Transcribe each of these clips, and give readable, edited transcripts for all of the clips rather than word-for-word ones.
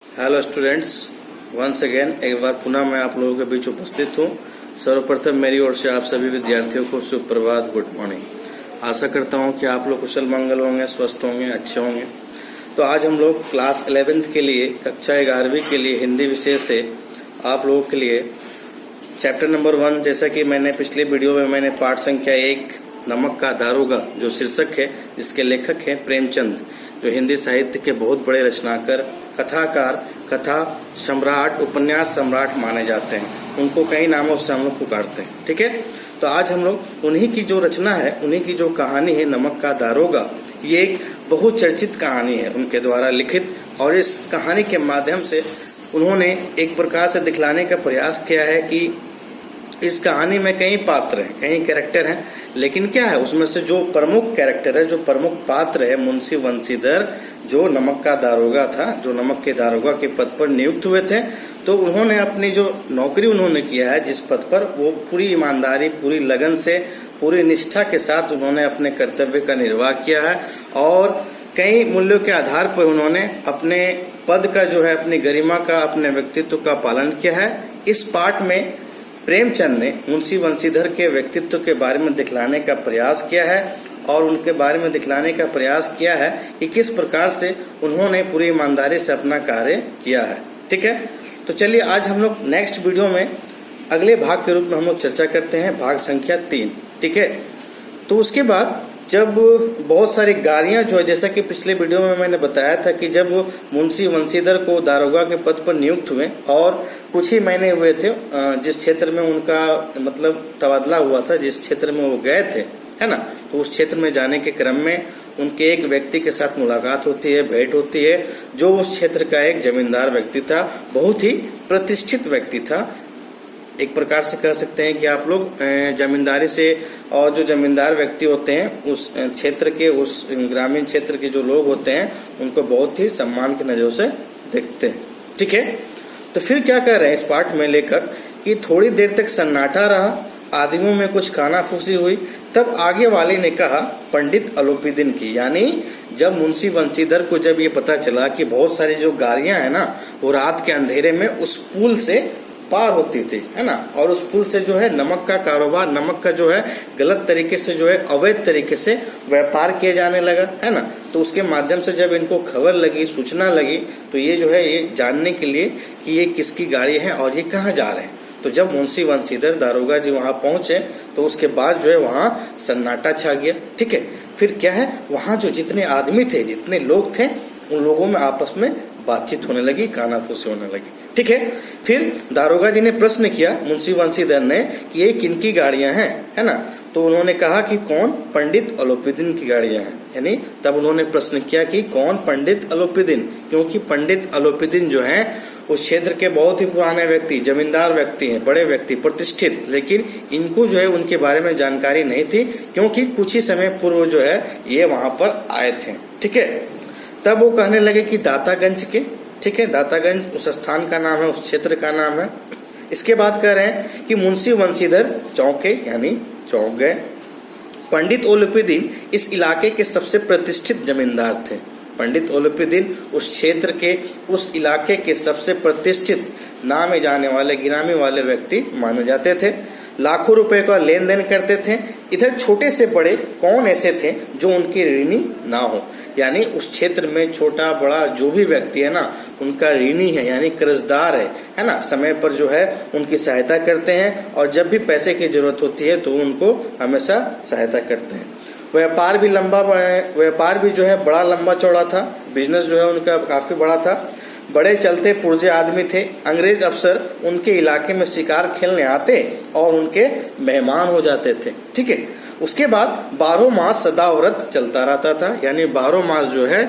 Hello students, once again एक बार पुनः मैं आप लोगों के बीच उपस्थित हूँ। सर्वप्रथम मेरी ओर से आप सभी विद्यार्थियों को सुप्रभात, गुड मॉर्निंग। आशा करता हूँ कि आप लोग कुशल मंगल होंगे, स्वस्थ होंगे, अच्छे होंगे। तो आज हम लोग क्लास 11th के लिए, कक्षा 11वीं के लिए हिंदी विषय से आप लोगों के लिए चैप्टर नंबर 1, जैसा कि मैंने पिछले वीडियो में मैंने पाठ संख्या 1 नमक का दारोगा जो शीर्षक है, जिसके लेखक हैं प्रेमचंद, जो हिंदी साहित्य के बहुत बड़े रचनाकार, कथाकार, कथा सम्राट, उपन्यास सम्राट माने जाते हैं। उनको कई नामों से हम लोग पुकारते हैं। ठीक है, तो आज हम लोग उन्हीं की जो रचना है, उन्हीं की जो कहानी है नमक का दारोगा, ये एक बहुचर्चित कहानी है उनके द्वारा लिखित, और इस कहानी के माध्यम से उन्होंने एक प्रकार से दिखलाने का प्रयास किया है कि इस कहानी में कई पात्र हैं, कई कैरेक्टर हैं, लेकिन क्या है उसमें से जो प्रमुख कैरेक्टर है, जो प्रमुख पात्र है, मुंशी वंशीधर जो नमक का दारोगा था, जो नमक के दारोगा के पद पर नियुक्त हुए थे, तो उन्होंने अपनी जो नौकरी उन्होंने किया है जिस पद पर, वो पूरी ईमानदारी, पूरी लगन से, पूरी निष्ठा के साथ उन्होंने अपने कर्तव्य का निर्वाह किया है, और कई मूल्यों के आधार पर उन्होंने अपने पद का जो है, अपनी गरिमा का, अपने व्यक्तित्व का पालन किया है। इस पाठ में प्रेमचंद ने मुंशी वंशीधर के व्यक्तित्व के बारे में दिखलाने का प्रयास किया है, और उनके बारे में दिखलाने का प्रयास किया है कि किस प्रकार से उन्होंने पूरी ईमानदारी से अपना कार्य किया है। ठीक है, तो चलिए आज हम लोग नेक्स्ट वीडियो में अगले भाग के रूप में हम लोग चर्चा करते हैं, भाग संख्या 3। ठीक है, तो उसके बाद जब बहुत सारी गाड़ियां जो है, जैसा कि पिछले वीडियो में मैंने बताया था कि जब मुंशी वंशीधर को दारोगा के पद पर नियुक्त हुए और कुछ ही महीने हुए थे, जिस क्षेत्र में उनका मतलब तबादला हुआ था, जिस क्षेत्र में वो गए थे, है ना, तो उस क्षेत्र में जाने के क्रम में उनके एक व्यक्ति के साथ मुलाकात होती है, भेंट होती है, जो उस क्षेत्र का एक जमींदार व्यक्ति था, बहुत ही प्रतिष्ठित व्यक्ति था। एक प्रकार से कह सकते हैं कि आप लोग जमींदारी से, और जो जमींदार व्यक्ति होते हैं उस क्षेत्र के, उस ग्रामीण क्षेत्र के जो लोग होते हैं, उनको बहुत ही सम्मान की नजरों से देखते हैं। ठीक है, तो फिर क्या कह रहे हैं इस पाठ में लेखक कि थोड़ी देर तक सन्नाटा रहा, आदमियों में कुछ कानाफूसी हुई, तब आगे वाले ने कहा पंडित अलोपीदीन की। यानी जब मुंशी वंशीधर को जब ये पता चला कि बहुत सारी जो गाड़ियां है ना, वो रात के अंधेरे में उस पुल से पार होती थी, है ना, और उस पुल से जो है नमक का कारोबार, नमक का जो है गलत तरीके से, जो है अवैध तरीके से व्यापार किया जाने लगा, है ना, तो उसके माध्यम से जब इनको खबर लगी, सूचना लगी, तो ये जो है ये जानने के लिए कि ये किसकी गाड़ी है और ये कहाँ जा रहे हैं। तो जब मुंशी वंशीधर दारोगा जी वहां पहुंचे, तो उसके बाद जो है वहां सन्नाटा छा गया। ठीक है, फिर क्या है, वहां जो जितने आदमी थे, जितने लोग थे, उन लोगों में आपस में बातचीत होने लगी, कानाफूसी होने लगी। ठीक है, फिर दारोगा जी ने प्रश्न किया मुंशी वंशीधर ने कि ये किनकी गाड़ियां हैं, है ना, तो उन्होंने कहा कि कौन, पंडित अलोपीदीन की गाड़ियां हैं। यानी तब उन्होंने प्रश्न किया कि कौन पंडित अलोपीदीन, क्योंकि पंडित अलोपीदीन जो हैं उस क्षेत्र के बहुत ही पुराने व्यक्ति, जमींदार व्यक्ति हैं, बड़े व्यक्ति, प्रतिष्ठित, लेकिन इनको जो है उनके बारे में जानकारी नहीं थी, क्योंकि कुछ ही समय पूर्व जो है ये वहां पर आए थे। ठीक है, तब वो कहने लगे कि दातागंज के, ठीक है, दातागंज उस स्थान का नाम है, उस क्षेत्र का नाम है। इसके बाद कह रहे हैं कि मुंशी वंशीधर चौंके, यानी चौंक गए। पंडित अलोपीदीन इस इलाके के सबसे प्रतिष्ठित जमींदार थे। पंडित अलोपीदीन उस क्षेत्र के, उस इलाके के सबसे प्रतिष्ठित, नामे जाने वाले, गिरामी वाले व्यक्ति माने जाते थे। लाखों रुपए का लेन देन करते थे। इधर छोटे से बड़े कौन ऐसे थे जो उनके ऋणी ना हो। यानी उस क्षेत्र में छोटा बड़ा जो भी व्यक्ति है ना, उनका ऋणी है, यानी कर्जदार है ना, समय पर जो है उनकी सहायता करते हैं, और जब भी पैसे की जरूरत होती है तो उनको हमेशा सहायता करते हैं। व्यापार भी जो है बड़ा लंबा चौड़ा था, बिजनेस जो है उनका काफी बड़ा था। बड़े चलते पुर्जे आदमी थे। अंग्रेज अफसर उनके इलाके में शिकार खेलने आते और उनके मेहमान हो जाते थे। ठीक है, उसके बाद 12 मास सदाव्रत चलता रहता था। यानी 12 मास जो है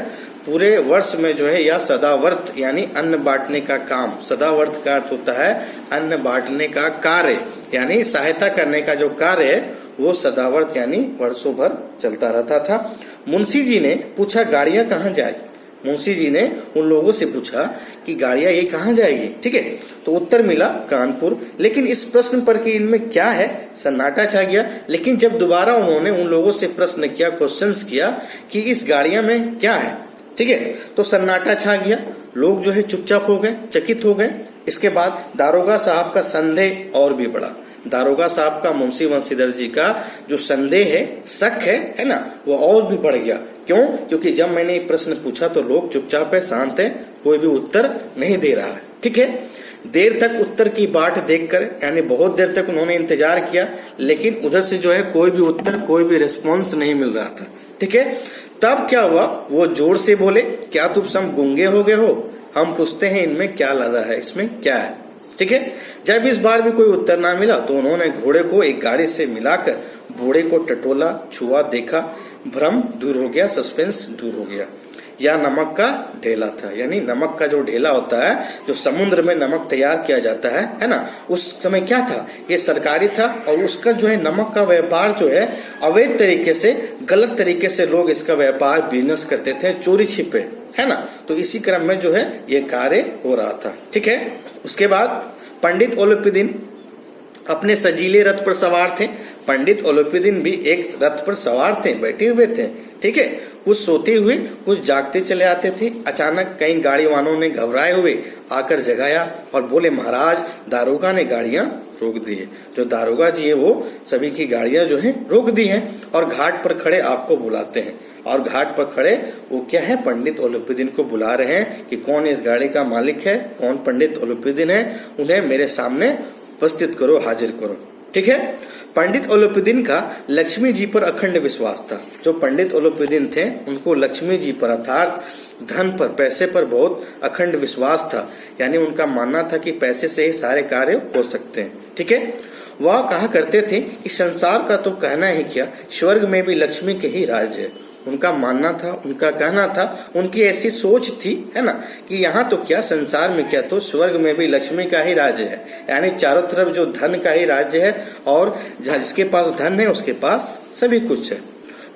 पूरे वर्ष में जो है, या सदाव्रत यानी अन्न बांटने का काम, सदाव्रत का अर्थ होता है अन्न बांटने का कार्य, यानी सहायता करने का जो कार्य है वो सदाव्रत यानी वर्षों भर चलता रहता था। मुंशी जी ने पूछा गाड़ियां कहाँ जाएगी। मुंशी जी ने उन लोगों से पूछा कि गाड़ियां ये कहाँ जाएगी। ठीक है, तो उत्तर मिला कानपुर। लेकिन इस प्रश्न पर कि इनमें क्या है, सन्नाटा छा गया। लेकिन जब दोबारा उन्होंने उन लोगों से प्रश्न किया, क्वेश्चंस किया कि इस गाड़ियां में क्या है, ठीक है, तो सन्नाटा छा गया। लोग जो है चुपचाप हो गए, चकित हो गए। इसके बाद दारोगा साहब का संदेह और भी बढ़ा। दारोगा साहब का मुंशी बंशीधर जी का जो संदेह है, शक है ना, वो और भी बढ़ गया। क्यों? क्योंकि जब मैंने ये प्रश्न पूछा तो लोग चुपचाप है, शांत है, कोई भी उत्तर नहीं दे रहा है। ठीक है, देर तक उत्तर की बाट देखकर, यानी बहुत देर तक उन्होंने इंतजार किया, लेकिन उधर से जो है कोई भी उत्तर, कोई भी रिस्पॉन्स नहीं मिल रहा था। ठीक है, तब क्या हुआ, वो जोर से बोले, क्या तुम सब गूंगे हो गए हो? हम पूछते हैं इनमें क्या लदा है, इसमें क्या है? ठीक है, जब इस बार भी कोई उत्तर ना मिला तो उन्होंने घोड़े को एक गाड़ी से मिलाकर बूढ़े को टटोला, छुआ, देखा, भ्रम दूर हो गया, सस्पेंस दूर हो गया। यह नमक का ढेला था, यानी नमक का जो ढेला होता है, जो समुद्र में नमक तैयार किया जाता है ना, उस समय क्या था, ये सरकारी था और उसका जो है नमक का व्यापार जो है अवैध तरीके से, गलत तरीके से लोग इसका व्यापार, बिजनेस करते थे, चोरी छिपे, है ना। तो इसी क्रम में जो है ये कार्य हो रहा था। ठीक है, उसके बाद पंडित ओलिपिदिन अपने सजीले रथ पर सवार थे। पंडित ओलिपिदिन भी एक रथ पर सवार थे, बैठे हुए थे। ठीक है, कुछ सोते हुए, कुछ जागते चले आते थे। अचानक कई गाड़ी वालों ने घबराए हुए आकर जगाया और बोले, महाराज, दारोगा ने गाड़ियां रोक दी है। जो दारोगा जी है वो सभी की गाड़ियां जो है रोक दी हैं और घाट पर खड़े आपको बुलाते हैं। और घाट पर खड़े वो क्या है, पंडित ओलिपिदिन को बुला रहे हैं कि कौन इस गाड़ी का मालिक है, कौन पंडित ओलिपिदिन है, उन्हें मेरे सामने उपस्थित करो, हाजिर करो। ठीक है, पंडित ओलिपिदिन का लक्ष्मी जी पर अखंड विश्वास था। जो पंडित ओलिपिदिन थे उनको लक्ष्मी जी पर अर्थात धन पर, पैसे पर बहुत अखंड विश्वास था। यानी उनका मानना था कि पैसे से ही सारे कार्य हो सकते हैं। ठीक है, वह कहा करते थे कि संसार का तो कहना ही क्या, स्वर्ग में भी लक्ष्मी के ही राज है। उनका मानना था, उनका कहना था, उनकी ऐसी सोच थी, है ना, कि यहाँ तो क्या, संसार में क्या, तो स्वर्ग में भी लक्ष्मी का ही राज्य है। यानी चारों तरफ जो धन का ही राज्य है और जिसके पास धन है उसके पास सभी कुछ है।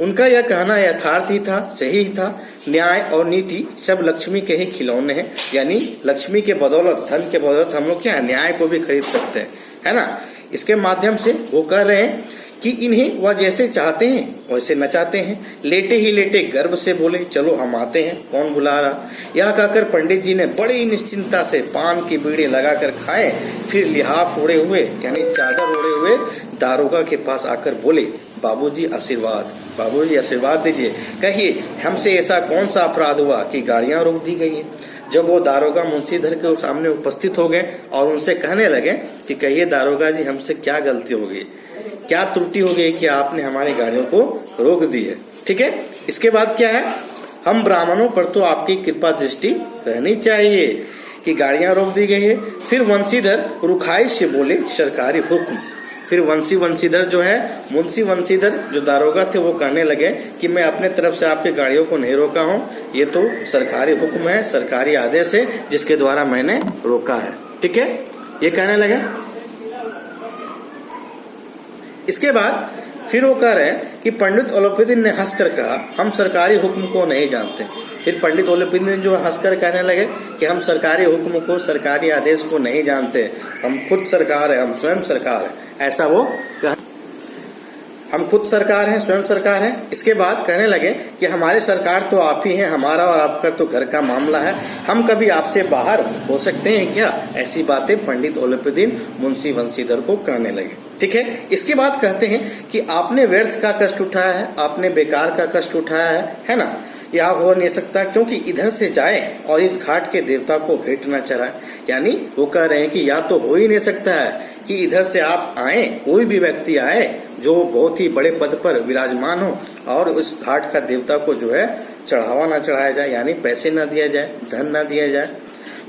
उनका यह कहना यथार्थ ही था, सही ही था। न्याय और नीति सब लक्ष्मी के ही खिलौने हैं। यानी लक्ष्मी के बदौलत, धन के बदौलत हम लोग क्या है, न्याय को भी खरीद सकते हैं, है ना। इसके माध्यम से वो कह रहे हैं कि इन्हें वह जैसे चाहते हैं वैसे नचाते हैं। लेटे ही लेटे गर्व से बोले, चलो हम आते हैं, कौन बुला रहा। यह कहकर पंडित जी ने बड़ी निश्चिंता से पान की बीड़ी लगाकर खाए, फिर लिहाफ ओढ़े हुए, यानी चादर ओढ़े हुए दारोगा के पास आकर बोले, बाबूजी आशीर्वाद, बाबूजी आशीर्वाद दीजिए, कहिए हमसे ऐसा कौन सा अपराध हुआ कि गाड़ियां रोक दी गई है। जब वो दारोगा मुंशीधर के सामने उपस्थित हो गए और उनसे कहने लगे कि कहिए दारोगा जी, हमसे क्या गलती हो गई, क्या त्रुटि हो गई कि आपने हमारी गाड़ियों को रोक दी है। ठीक है, इसके बाद क्या है, हम ब्राह्मणों पर तो आपकी कृपा दृष्टि रहनी चाहिए कि गाड़ियां रोक दी गई है। फिर वंशीधर रुखाई से बोले, सरकारी हुक्म। फिर वंशीधर जो है, मुंशी वंशीधर जो दारोगा थे, वो कहने लगे कि मैं अपने तरफ से आपकी गाड़ियों को नहीं रोका हूँ, ये तो सरकारी हुक्म है, सरकारी आदेश है जिसके द्वारा मैंने रोका है। ठीक है, ये कहने लगे। इसके बाद फिर वो कह रहे हैं कि पंडित ओलिपिदिन ने हंसकर कहा, हम सरकारी हुक्म को नहीं जानते। फिर पंडित ओलिपिदिन जो हंसकर कहने लगे कि हम सरकारी हुक्म को, सरकारी आदेश को नहीं जानते, हम खुद सरकार है, हम स्वयं सरकार है। ऐसा वो हम खुद सरकार हैं, स्वयं सरकार हैं। इसके बाद कहने लगे कि हमारी सरकार तो आप ही हैं, हमारा और आपका तो घर का मामला है, हम कभी आपसे बाहर हो सकते हैं क्या। ऐसी बातें पंडित ओलिपिदिन मुंशी वंशीधर को कहने लगे। ठीक है, इसके बाद कहते हैं कि आपने व्यर्थ का कष्ट उठाया है, आपने बेकार का कष्ट उठाया है ना। यह हो नहीं सकता क्योंकि इधर से जाए और इस घाट के देवता को भेंट न चढ़ाए। यानी वो कह रहे हैं कि या तो हो ही नहीं सकता है कि इधर से आप आए, कोई भी व्यक्ति आए जो बहुत ही बड़े पद पर विराजमान हो और उस घाट का देवता को जो है चढ़ावा ना चढ़ाया जाए, यानी पैसे ना दिया जाए, धन ना दिया जाए।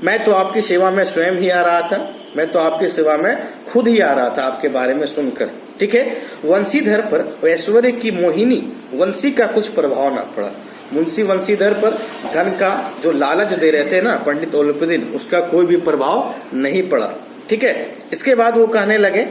मैं तो आपकी सेवा में स्वयं ही आ रहा था, मैं तो आपकी सेवा में खुद ही आ रहा था आपके बारे में सुनकर। ठीक है, वंशीधर पर ऐश्वर्य की मोहिनी वंशी का कुछ प्रभाव ना पड़ा। मुंशी वंशीधर पर धन का जो लालच दे रहे थे ना पंडित ओलिपिदिन, उसका कोई भी प्रभाव नहीं पड़ा। ठीक है, इसके बाद वो कहने लगे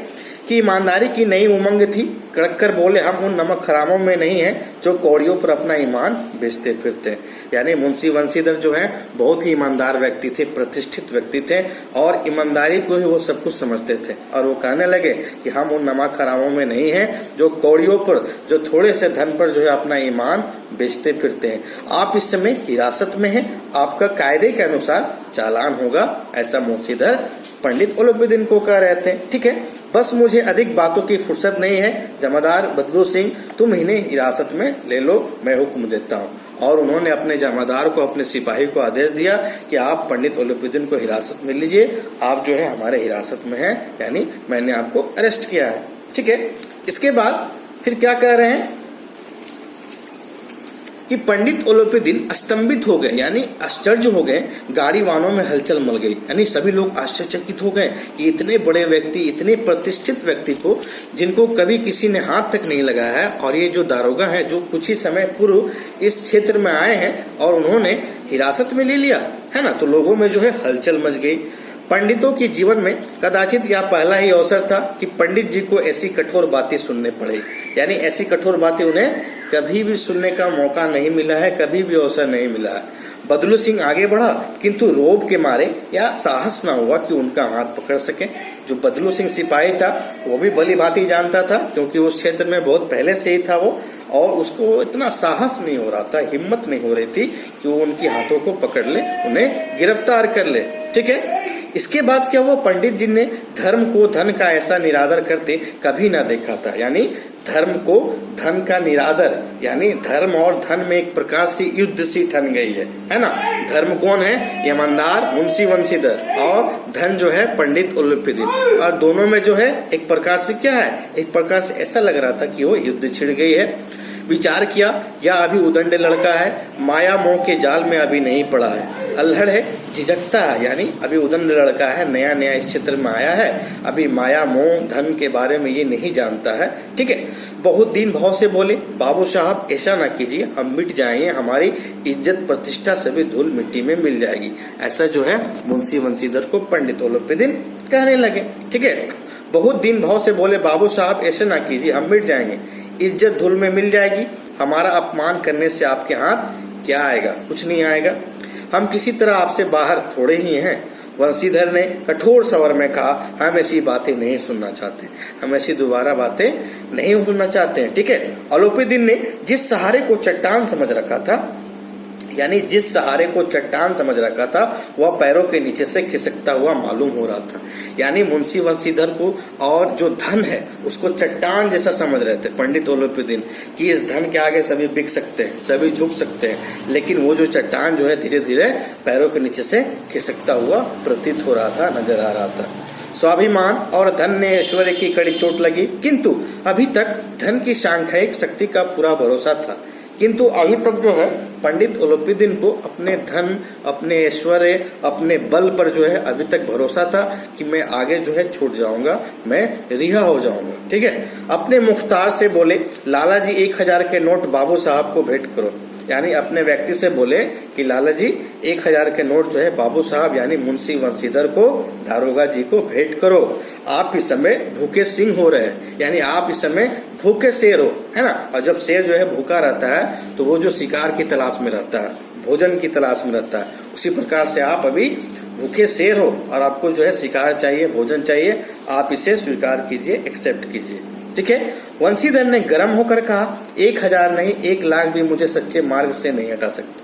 कि ईमानदारी की नई उमंग थी। कड़क कर बोले, हम उन नमक हरामों में नहीं हैं जो कौड़ियों पर अपना ईमान बेचते फिरते हैं। यानी मुंशी वंशीधर जो है बहुत ही ईमानदार व्यक्ति थे, प्रतिष्ठित व्यक्ति थे और ईमानदारी को ही वो सब कुछ समझते थे। और वो कहने लगे कि हम उन नमक हरामों में नहीं हैं जो कौड़ियों पर, जो थोड़े से धन पर जो है अपना ईमान बेचते फिरते हैं। आप इस समय हिरासत में हैं, आपका कायदे के अनुसार चालान होगा, ऐसा मुंशीधर पंडित ओलुपीदीन को कह रहे थे। ठीक है, बस मुझे अधिक बातों की फुर्सत नहीं है, जमादार बदलू सिंह तुम इन्हें हिरासत में ले लो, मैं हुक्म देता हूँ। और उन्होंने अपने जमादार को, अपने सिपाही को आदेश दिया कि आप पंडित ओलुपीदीन को हिरासत में लीजिए, आप जो है हमारे हिरासत में हैं, यानी मैंने आपको अरेस्ट किया है। ठीक है, इसके बाद फिर क्या कह रहे हैं कि पंडित ओलुपीदीन स्तंभित हो गए, यानी आश्चर्य हो गए, गाड़ी वाहनों में हलचल मच गई, यानी सभी लोग आश्चर्यचकित हो गए कि इतने बड़े व्यक्ति, इतने प्रतिष्ठित व्यक्ति को, जिनको कभी किसी ने हाथ तक नहीं लगाया है, और ये जो दारोगा है जो कुछ ही समय पूर्व इस क्षेत्र में आए हैं और उन्होंने हिरासत में ले लिया है ना, तो लोगों में जो है हलचल मच गई। पंडितों के जीवन में कदाचित यह पहला ही अवसर था कि पंडित जी को ऐसी कठोर बातें सुनने पड़े, यानी ऐसी कठोर बातें उन्हें कभी भी सुनने का मौका नहीं मिला है, कभी भी अवसर नहीं मिला है। बदलू सिंह आगे बढ़ा, किंतु रोब के मारे या साहस न हुआ कि उनका हाथ पकड़ सके। जो बदलू सिंह सिपाही था वो भी भली भांति जानता था, क्योंकि उस क्षेत्र में बहुत पहले से ही था वो, और उसको इतना साहस नहीं हो रहा था, हिम्मत नहीं हो रही थी कि वो उनके हाथों को पकड़ ले, उन्हें गिरफ्तार कर ले। ठीक है, इसके बाद क्या हुआ, पंडित जी ने धर्म को धन का ऐसा निरादर करते कभी ना देखा था, यानी धर्म को धन का निरादर, यानी धर्म और धन में एक प्रकार से युद्ध सी ठन गई है ना। धर्म कौन है, ईमानदार मुंशी वंशीधर, और धन जो है पंडित ओलुपीदीन, और दोनों में जो है एक प्रकार से क्या है, एक प्रकार से ऐसा लग रहा था कि वो युद्ध छिड़ गई है। विचार किया, यह अभी उदंड लड़का है, माया मोह के जाल में अभी नहीं पड़ा है, अल्हड़ है, झिझकता है, यानी अभी उदंड लड़का है, नया नया इस क्षेत्र में आया है, अभी माया मोह धन के बारे में ये नहीं जानता है। ठीक है, बहुत दिन भाव से बोले, बाबू साहब ऐसा ना कीजिए, हम मिट जाएंगे, हमारी इज्जत प्रतिष्ठा सभी धूल मिट्टी में मिल जाएगी, ऐसा जो है मुंशी वंशीधर को पंडित ओलुपीदीन कहने लगे। ठीक है, बहुत दिन भाव से बोले, बाबू साहब ऐसा ना कीजिए, हम मिट जाएंगे, इज्जत धूल में मिल जाएगी, हमारा अपमान करने से आपके हाथ क्या आएगा, कुछ नहीं आएगा, हम किसी तरह आपसे बाहर थोड़े ही हैं। वंशीधर ने कठोर स्वर में कहा, हम ऐसी बातें नहीं सुनना चाहते, हम ऐसी दोबारा बातें नहीं सुनना चाहते हैं। ठीक है, ओलुपीदीन ने जिस सहारे को चट्टान समझ रखा था, यानी जिस सहारे को चट्टान समझ रखा था, वह पैरों के नीचे से खिसकता हुआ मालूम हो रहा था। यानी मुंशी वंशीधर को और जो धन है उसको चट्टान जैसा समझ रहे थे पंडित ओलुपीदीन, कि इस धन के आगे सभी बिक सकते हैं, सभी झुक सकते हैं, लेकिन वो जो चट्टान जो है धीरे धीरे पैरों के नीचे से खिसकता हुआ प्रतीत हो रहा था, नजर आ रहा था। स्वाभिमान और धन ने ऐश्वर्य की कड़ी चोट लगी, किंतु अभी तक धन की सांख्यिक शक्ति का पूरा भरोसा था, किंतु अभी तक जो है पंडित ओलुपीदीन को अपने धन, अपने ऐश्वर्य, अपने बल पर जो है अभी तक भरोसा था कि मैं आगे जो है छूट जाऊंगा, मैं रिहा हो जाऊंगा। ठीक है, अपने मुख्तार से बोले, लाला जी 1000 के नोट बाबू साहब को भेंट करो, यानी अपने व्यक्ति से बोले कि लाला जी 1000 के नोट जो है बाबू साहब यानी मुंशी वंशीधर को, दारोगा जी को भेंट करो। आप इस समय भूखे सिंह हो रहे हैं, यानी आप इस समय भूखे शेर हो, है ना। और जब शेर जो है भूखा रहता है तो वो जो शिकार की तलाश में रहता है, भोजन की तलाश में रहता है, उसी प्रकार से आप अभी भूखे शेर हो और आपको जो है शिकार चाहिए, भोजन चाहिए, आप इसे स्वीकार कीजिए, एक्सेप्ट कीजिए। ठीक है, वंशीधर ने गर्म होकर कहा, 1000 नहीं 1 लाख भी मुझे सच्चे मार्ग से नहीं हटा सकते।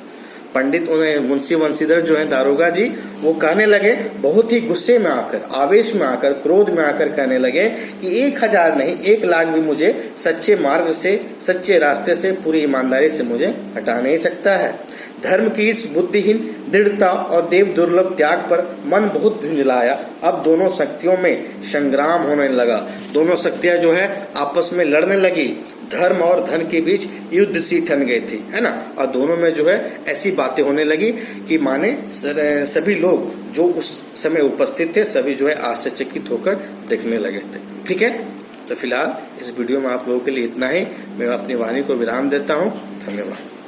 पंडित मुंशी वंशीधर जो है दारोगा जी, वो कहने लगे बहुत ही गुस्से में आकर, आवेश में आकर, क्रोध में आकर कहने लगे कि 1000 नहीं 1 लाख भी मुझे सच्चे मार्ग से, सच्चे रास्ते से, पूरी ईमानदारी से मुझे हटा नहीं सकता है। धर्म की इस बुद्धिहीन दृढ़ता और देव दुर्लभ त्याग पर मन बहुत झुंझलाया। अब दोनों शक्तियों में संग्राम होने लगा, दोनों शक्तियां जो है आपस में लड़ने लगी, धर्म और धन के बीच युद्ध सी ठन गई थी, है ना। और दोनों में जो है ऐसी बातें होने लगी कि माने सभी लोग जो उस समय उपस्थित थे सभी जो है आश्चर्यचकित होकर देखने लगे थे। ठीक है, तो फिलहाल इस वीडियो में आप लोगों के लिए इतना ही। मैं अपनी वाणी को विराम देता हूँ। धन्यवाद।